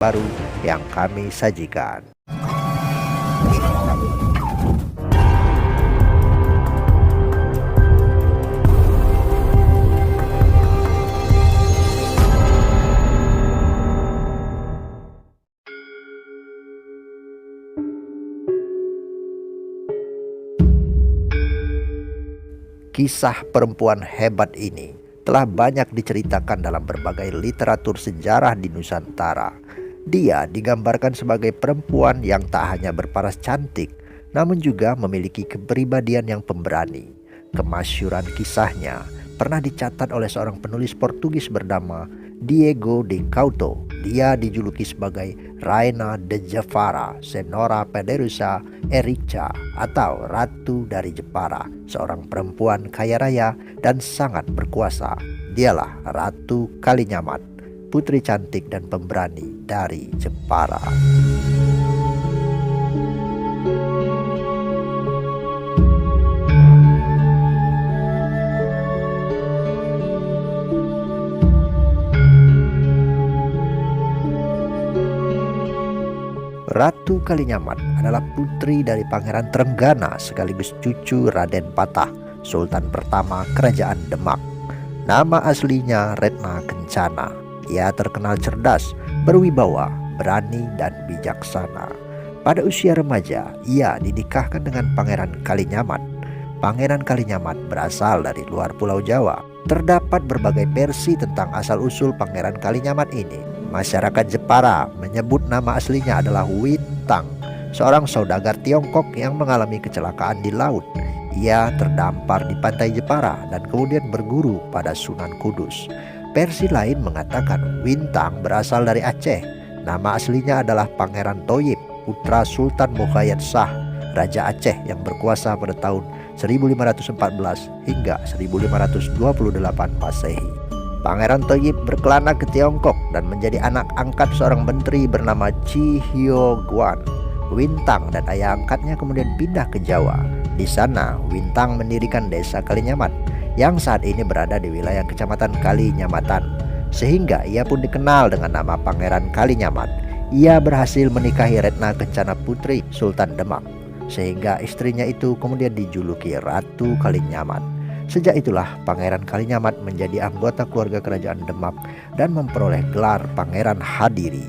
baru yang kami sajikan. Kisah perempuan hebat ini telah banyak diceritakan dalam berbagai literatur sejarah di Nusantara. Dia digambarkan sebagai perempuan yang tak hanya berparas cantik, namun juga memiliki kepribadian yang pemberani. Kemasyhuran kisahnya pernah dicatat oleh seorang penulis Portugis bernama Diego de Couto. Dia dijuluki sebagai Rainha de Jepara, Senhora Poderosa Ericha, atau Ratu dari Jepara, seorang perempuan kaya raya dan sangat berkuasa. Dialah Ratu Kalinyamat, putri cantik dan pemberani dari Jepara. Ratu Kalinyamat adalah putri dari Pangeran Trenggana sekaligus cucu Raden Patah, Sultan pertama Kerajaan Demak. Nama aslinya Retna Kencana. Ia terkenal cerdas, berwibawa, berani, dan bijaksana. Pada usia remaja, ia dinikahkan dengan Pangeran Kalinyamat. Pangeran Kalinyamat berasal dari luar Pulau Jawa. Terdapat berbagai versi tentang asal-usul Pangeran Kalinyamat ini. Masyarakat Jepara menyebut nama aslinya adalah Wintang, seorang saudagar Tiongkok yang mengalami kecelakaan di laut. Ia terdampar di pantai Jepara dan kemudian berguru pada Sunan Kudus. Versi lain mengatakan Wintang berasal dari Aceh. Nama aslinya adalah Pangeran Thoyib, putra Sultan Muqayyad Shah, Raja Aceh yang berkuasa pada tahun 1514 hingga 1528 Masehi. Pangeran Thoyib berkelana ke Tiongkok dan menjadi anak angkat seorang menteri bernama Chi Hyo Guan. Wintang dan ayah angkatnya kemudian pindah ke Jawa. Di sana, Wintang mendirikan desa Kalinyamat yang saat ini berada di wilayah Kecamatan Kalinyamatan. Sehingga ia pun dikenal dengan nama Pangeran Kalinyamat. Ia berhasil menikahi Retna Kencana Putri Sultan Demak, sehingga istrinya itu kemudian dijuluki Ratu Kalinyamat. Sejak itulah Pangeran Kalinyamat menjadi anggota keluarga Kerajaan Demak dan memperoleh gelar Pangeran Hadiri.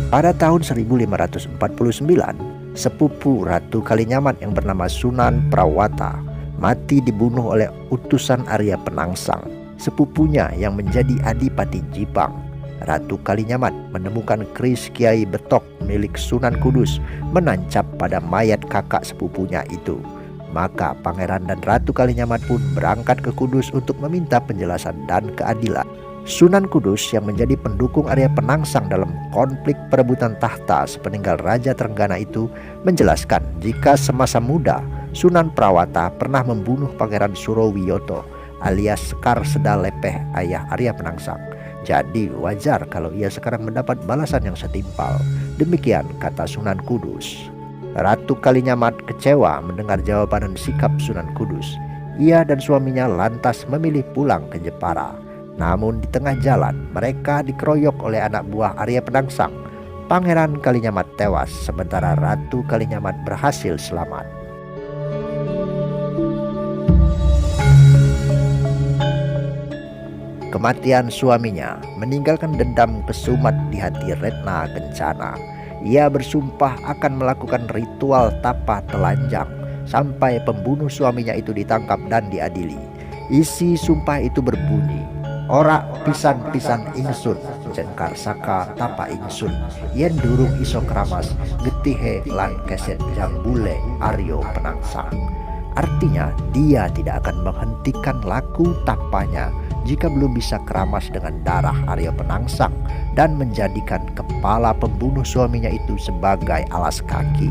Pada tahun 1549, sepupu Ratu Kalinyamat yang bernama Sunan Prawata mati dibunuh oleh utusan Arya Penangsang, sepupunya yang menjadi Adipati Jipang. Ratu Kalinyamat menemukan keris Kiai Betok milik Sunan Kudus menancap pada mayat kakak sepupunya itu. Maka Pangeran dan Ratu Kalinyamat pun berangkat ke Kudus untuk meminta penjelasan dan keadilan. Sunan Kudus yang menjadi pendukung Arya Penangsang dalam konflik perebutan tahta sepeninggal Raja Trenggana itu menjelaskan jika semasa muda Sunan Prawata pernah membunuh Pangeran Surowiyoto alias Sekar Sedalepeh, ayah Arya Penangsang. Jadi wajar kalau ia sekarang mendapat balasan yang setimpal. Demikian kata Sunan Kudus. Ratu Kalinyamat kecewa mendengar jawaban dan sikap Sunan Kudus. Ia dan suaminya lantas memilih pulang ke Jepara. Namun di tengah jalan mereka dikeroyok oleh anak buah Arya Penangsang. Pangeran Kalinyamat tewas sementara Ratu Kalinyamat berhasil selamat. Kematian suaminya meninggalkan dendam kesumat di hati Retna Kencana. Ia bersumpah akan melakukan ritual tapa telanjang sampai pembunuh suaminya itu ditangkap dan diadili. Isi sumpah itu berbunyi, "Ora pisan-pisan ingsun cengkar saka tapa ingsun yen durung iso kramas getihe lan keset jambule Aryo Penangsang." Artinya dia tidak akan menghentikan laku tapanya jika belum bisa keramas dengan darah Arya Penangsang dan menjadikan kepala pembunuh suaminya itu sebagai alas kaki.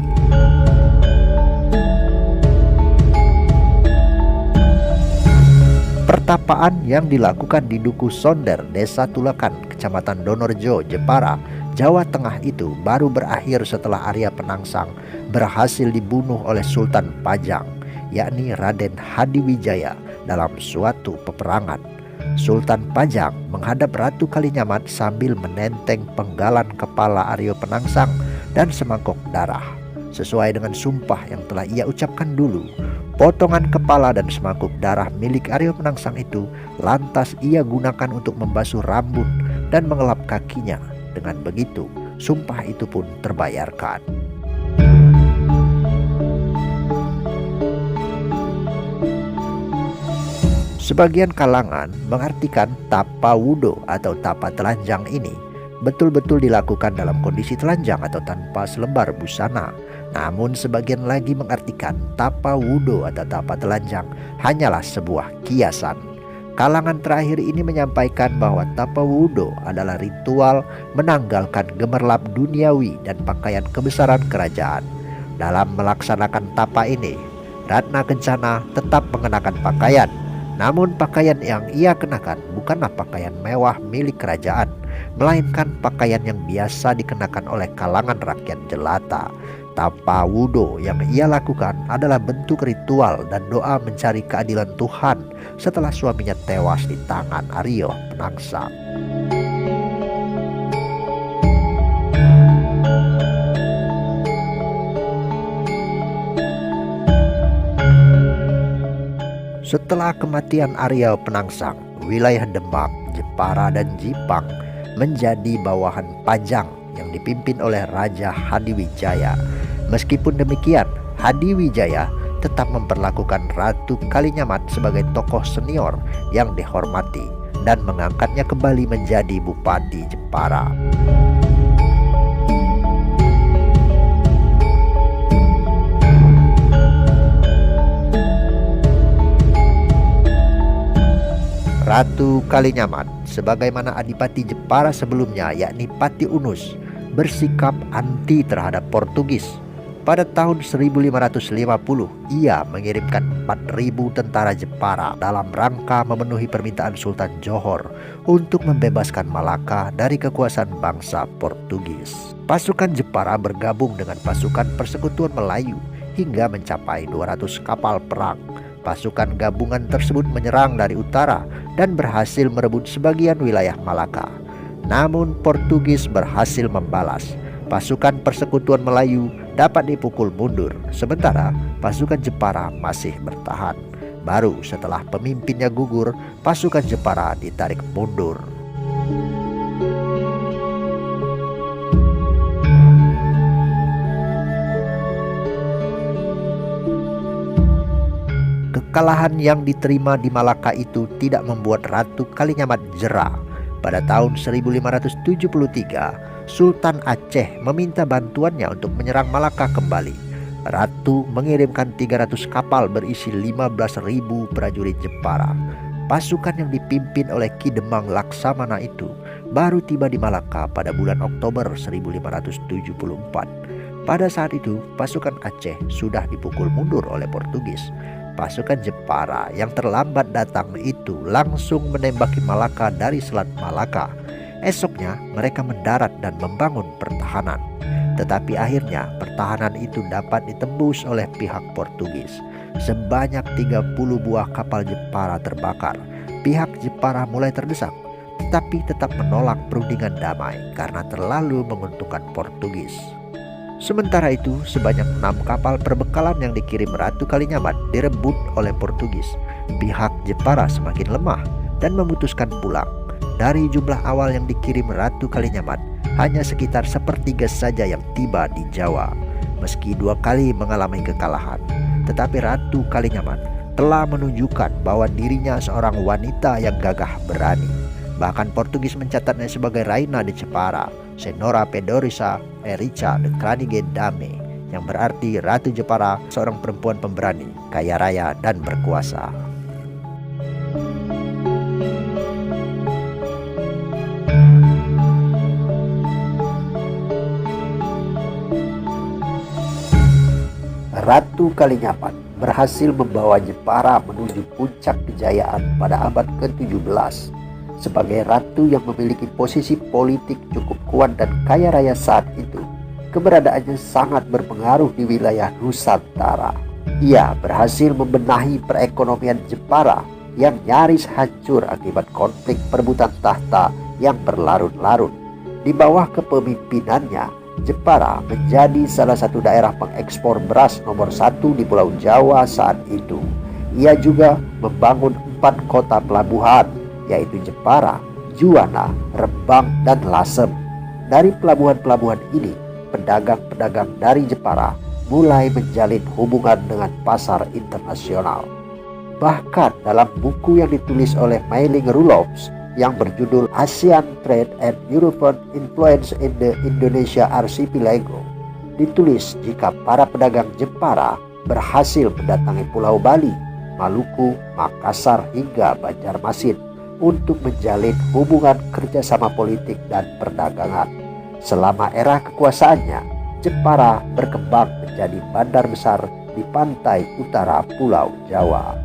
Pertapaan yang dilakukan di Duku Sonder, Desa Tulakan, Kecamatan Donorjo, Jepara, Jawa Tengah itu baru berakhir setelah Arya Penangsang berhasil dibunuh oleh Sultan Pajang. yakni Raden Hadiwijaya dalam suatu peperangan. Sultan Pajang menghadap Ratu Kalinyamat sambil menenteng penggalan kepala Aryo Penangsang dan semangkuk darah. Sesuai dengan sumpah yang telah ia ucapkan dulu, potongan kepala dan semangkuk darah milik Aryo Penangsang itu lantas ia gunakan untuk membasuh rambut dan mengelap kakinya. Dengan begitu, sumpah itu pun terbayarkan. Sebagian kalangan mengartikan tapa wudo atau tapa telanjang ini betul-betul dilakukan dalam kondisi telanjang atau tanpa selembar busana. Namun sebagian lagi mengartikan tapa wudo atau tapa telanjang hanyalah sebuah kiasan. Kalangan terakhir ini menyampaikan bahwa tapa wudo adalah ritual menanggalkan gemerlap duniawi dan pakaian kebesaran kerajaan. Dalam melaksanakan tapa ini, Ratna Kencana tetap mengenakan pakaian. Namun pakaian yang ia kenakan bukanlah pakaian mewah milik kerajaan, melainkan pakaian yang biasa dikenakan oleh kalangan rakyat jelata. Tapa wudo yang ia lakukan adalah bentuk ritual dan doa mencari keadilan Tuhan setelah suaminya tewas di tangan Aryo Penangsang. Setelah kematian Aryo Penangsang, wilayah Demak, Jepara, dan Jipang menjadi bawahan Pajang yang dipimpin oleh Raja Hadiwijaya. Meskipun demikian, Hadiwijaya tetap memperlakukan Ratu Kalinyamat sebagai tokoh senior yang dihormati dan mengangkatnya kembali menjadi Bupati Jepara. Ratu Kalinyamat sebagaimana Adipati Jepara sebelumnya yakni Pati Unus bersikap anti terhadap Portugis. Pada tahun 1550 ia mengirimkan 4.000 tentara Jepara dalam rangka memenuhi permintaan Sultan Johor untuk membebaskan Malaka dari kekuasaan bangsa Portugis. Pasukan Jepara bergabung dengan pasukan Persekutuan Melayu hingga mencapai 200 kapal perang. Pasukan gabungan tersebut menyerang dari utara dan berhasil merebut sebagian wilayah Malaka. Namun Portugis berhasil membalas. Pasukan Persekutuan Melayu dapat dipukul mundur, sementara pasukan Jepara masih bertahan. Baru setelah pemimpinnya gugur, pasukan Jepara ditarik mundur. Kekalahan yang diterima di Malaka itu tidak membuat Ratu Kalinyamat jera. Pada tahun 1573, Sultan Aceh meminta bantuannya untuk menyerang Malaka kembali. Ratu mengirimkan 300 kapal berisi 15.000 prajurit Jepara. Pasukan yang dipimpin oleh Ki Demang Laksamana itu baru tiba di Malaka pada bulan Oktober 1574. Pada saat itu, pasukan Aceh sudah dipukul mundur oleh Portugis. Pasukan Jepara yang terlambat datang itu langsung menembaki Malaka dari Selat Malaka. Esoknya mereka mendarat dan membangun pertahanan. Tetapi akhirnya pertahanan itu dapat ditembus oleh pihak Portugis. Sebanyak 30 buah kapal Jepara terbakar. Pihak Jepara mulai terdesak, tetapi tetap menolak perundingan damai karena terlalu menguntungkan Portugis. Sementara itu, sebanyak 6 kapal perbekalan yang dikirim Ratu Kalinyamat direbut oleh Portugis. Pihak Jepara semakin lemah dan memutuskan pulang. Dari jumlah awal yang dikirim Ratu Kalinyamat, hanya sekitar 1/3 saja yang tiba di Jawa. Meski 2 kali mengalami kekalahan, tetapi Ratu Kalinyamat telah menunjukkan bahwa dirinya seorang wanita yang gagah berani. Bahkan Portugis mencatatnya sebagai Raina de Jepara, Senora Pedorisa Erica de Kranige Dame, yang berarti Ratu Jepara, seorang perempuan pemberani, kaya raya dan berkuasa. Ratu Kalinyamat berhasil membawa Jepara menuju puncak kejayaan pada abad ke-17. Sebagai ratu yang memiliki posisi politik cukup kuat dan kaya raya saat itu, keberadaannya sangat berpengaruh di wilayah Nusantara. Ia berhasil membenahi perekonomian Jepara yang nyaris hancur akibat konflik perebutan tahta yang berlarut-larut. Di bawah kepemimpinannya, Jepara menjadi salah satu daerah pengekspor beras nomor 1 di Pulau Jawa saat itu. Ia juga membangun 4 kota pelabuhan, yaitu Jepara, Juwana, Rembang, dan Lasem. Dari pelabuhan-pelabuhan ini, pedagang-pedagang dari Jepara mulai menjalin hubungan dengan pasar internasional. Bahkan dalam buku yang ditulis oleh Meiling Roelofs yang berjudul Asian Trade and European Influence in the Indonesia Archipelago, ditulis jika para pedagang Jepara berhasil mendatangi Pulau Bali, Maluku, Makassar, hingga Banjarmasin untuk menjalin hubungan kerjasama politik dan perdagangan. Selama era kekuasaannya, Jepara berkembang menjadi bandar besar di pantai utara Pulau Jawa.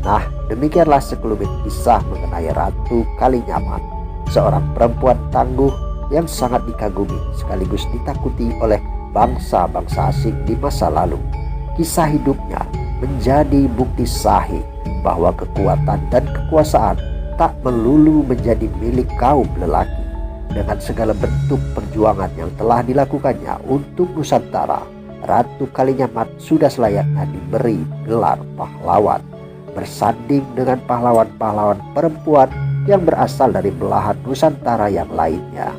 Nah, demikianlah sekelumit kisah mengenai Ratu Kalinyamat, seorang perempuan tangguh yang sangat dikagumi sekaligus ditakuti oleh bangsa-bangsa asing di masa lalu. Kisah hidupnya menjadi bukti sahih bahwa kekuatan dan kekuasaan tak melulu menjadi milik kaum lelaki. Dengan segala bentuk perjuangan yang telah dilakukannya untuk Nusantara, Ratu Kalinyamat sudah selayaknya diberi gelar pahlawan, bersanding dengan pahlawan-pahlawan perempuan yang berasal dari belahan Nusantara yang lainnya.